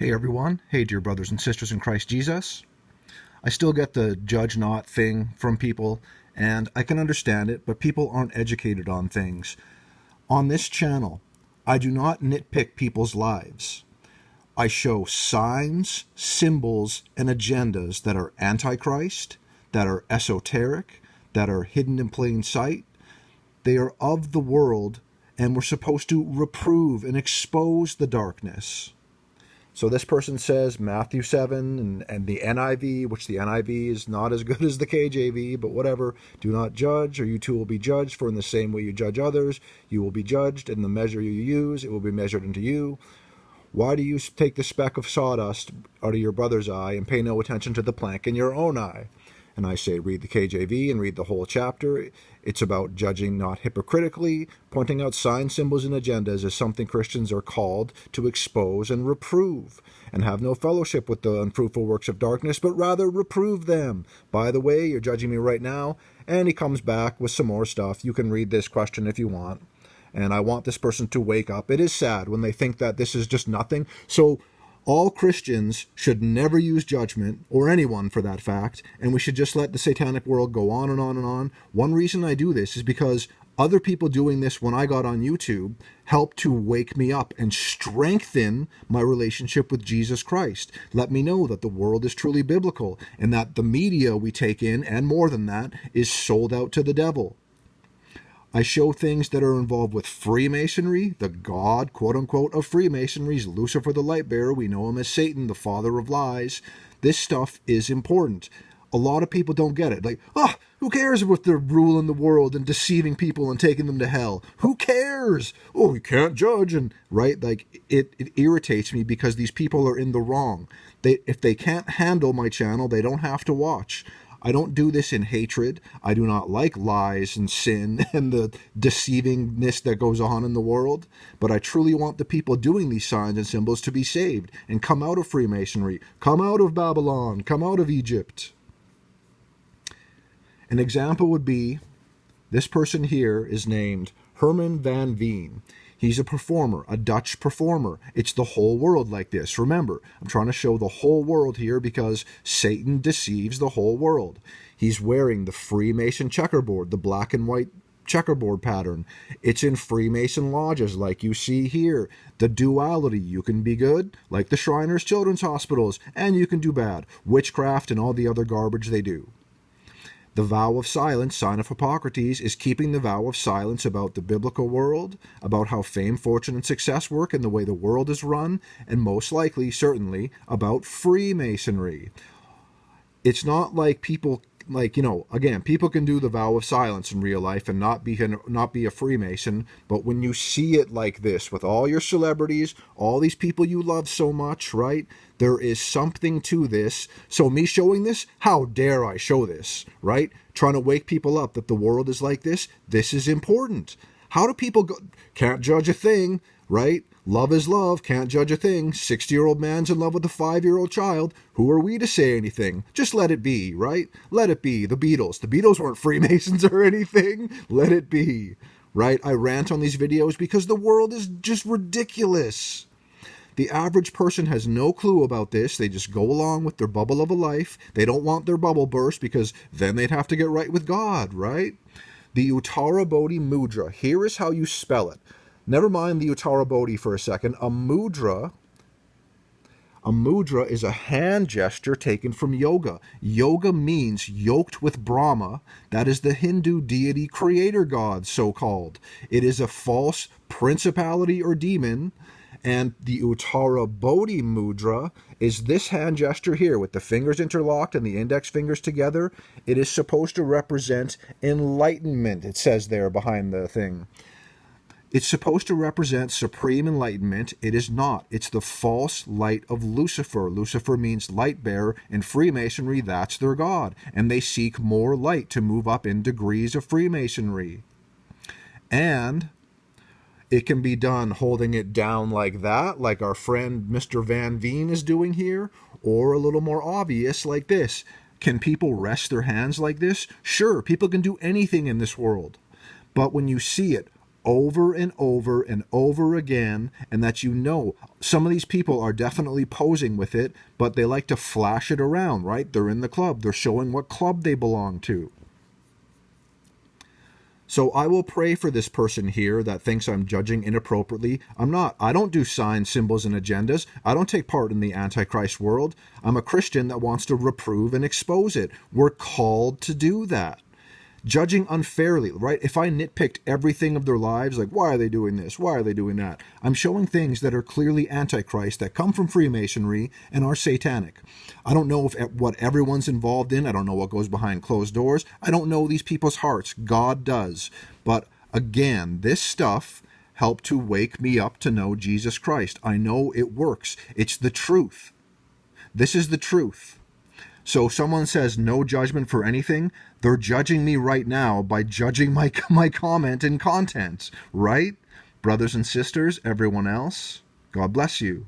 Hey everyone, hey dear brothers and sisters in Christ Jesus. I still get the judge not thing from people, and I can understand it, but people aren't educated on things. On this channel, I do not nitpick people's lives. I show signs, symbols, and agendas that are antichrist, that are esoteric, that are hidden in plain sight. They are of the world, and we're supposed to reprove and expose the darkness. So this person says Matthew 7 and the NIV, which the NIV is not as good as the KJV, but whatever. Do not judge, or you too will be judged, for in the same way you judge others, you will be judged, and the measure you use, it will be measured unto you. Why do you take the speck of sawdust out of your brother's eye and pay no attention to the plank in your own eye? And I say, read the KJV and read the whole chapter. It's about judging not hypocritically, pointing out signs, symbols, and agendas as something Christians are called to expose and reprove, and have no fellowship with the unfruitful works of darkness, but rather reprove them. By the way, you're judging me right now. And he comes back with some more stuff. You can read this question if you want. And I want this person to wake up. It is sad when they think that this is just nothing. So all Christians should never use judgment, or anyone for that fact, and we should just let the satanic world go on and on and on. One reason I do this is because other people doing this when I got on YouTube helped to wake me up and strengthen my relationship with Jesus Christ. Let me know that the world is truly biblical, and that the media we take in, and more than that, is sold out to the devil. I show things that are involved with Freemasonry, the god, quote-unquote, of Freemasonry, Lucifer the light bearer. We know him as Satan, the father of lies. This stuff is important. A lot of people don't get it. Like, who cares if they're ruling the world and deceiving people and taking them to hell? Who cares? Oh, we can't judge. And right, like, it irritates me because these people are in the wrong. If they can't handle my channel, they don't have to watch. I don't do this in hatred. I do not like lies and sin and the deceivingness that goes on in the world. But I truly want the people doing these signs and symbols to be saved and come out of Freemasonry, come out of Babylon, come out of Egypt. An example would be, this person here is named Herman van Veen. He's a performer, a Dutch performer. It's the whole world like this. Remember, I'm trying to show the whole world here because Satan deceives the whole world. He's wearing the Freemason checkerboard, the black and white checkerboard pattern. It's in Freemason lodges like you see here. The duality, you can be good, like the Shriners Children's Hospitals, and you can do bad. Witchcraft and all the other garbage they do. The vow of silence, sign of Hippocrates, is keeping the vow of silence about the biblical world, about how fame, fortune, and success work and the way the world is run, and most likely, certainly, about Freemasonry. It's not like people, again, people can do the vow of silence in real life and not be a Freemason, but when you see it like this, with all your celebrities, all these people you love so much, right? There is something to this. So me showing this, how dare I show this, right? Trying to wake people up that the world is like this. This is important. How do people go? Can't judge a thing, right? Love is love, can't judge a thing. 60-year-old man's in love with a 5-year-old child. Who are we to say anything? Just let it be, right? Let it be. The Beatles. The Beatles weren't Freemasons or anything. Let it be, right? I rant on these videos because the world is just ridiculous. The average person has no clue about this. They just go along with their bubble of a life. They don't want their bubble burst because then they'd have to get right with God, right? The Uttara Bodhi Mudra. Here is how you spell it. Never mind the Uttara Bodhi for a second. A mudra is a hand gesture taken from yoga. Yoga means yoked with Brahma. That is the Hindu deity creator god, so-called. It is a false principality or demon. And the Uttara Bodhi Mudra is this hand gesture here with the fingers interlocked and the index fingers together. It is supposed to represent enlightenment, it says there behind the thing. It's supposed to represent supreme enlightenment. It is not. It's the false light of Lucifer. Lucifer means light bearer. In Freemasonry, that's their god. And they seek more light to move up in degrees of Freemasonry. And it can be done holding it down like that, like our friend Mr. Van Veen is doing here, or a little more obvious like this. Can people rest their hands like this? Sure, people can do anything in this world. But when you see it over and over and over again, and that you know some of these people are definitely posing with it, but they like to flash it around, right? They're in the club. They're showing what club they belong to. So I will pray for this person here that thinks I'm judging inappropriately. I'm not. I don't do signs, symbols, and agendas. I don't take part in the Antichrist world. I'm a Christian that wants to reprove and expose it. We're called to do that. Judging unfairly, right? If I nitpicked everything of their lives, like, why are they doing this? Why are they doing that? I'm showing things that are clearly Antichrist, that come from Freemasonry and are satanic. I don't know what everyone's involved in. I don't know what goes behind closed doors. I don't know these people's hearts. God does. But again, this stuff helped to wake me up to know Jesus Christ. I know it works. It's the truth. This is the truth. So someone says no judgment for anything, they're judging me right now by judging my comment and content, right? Brothers and sisters, everyone else, God bless you.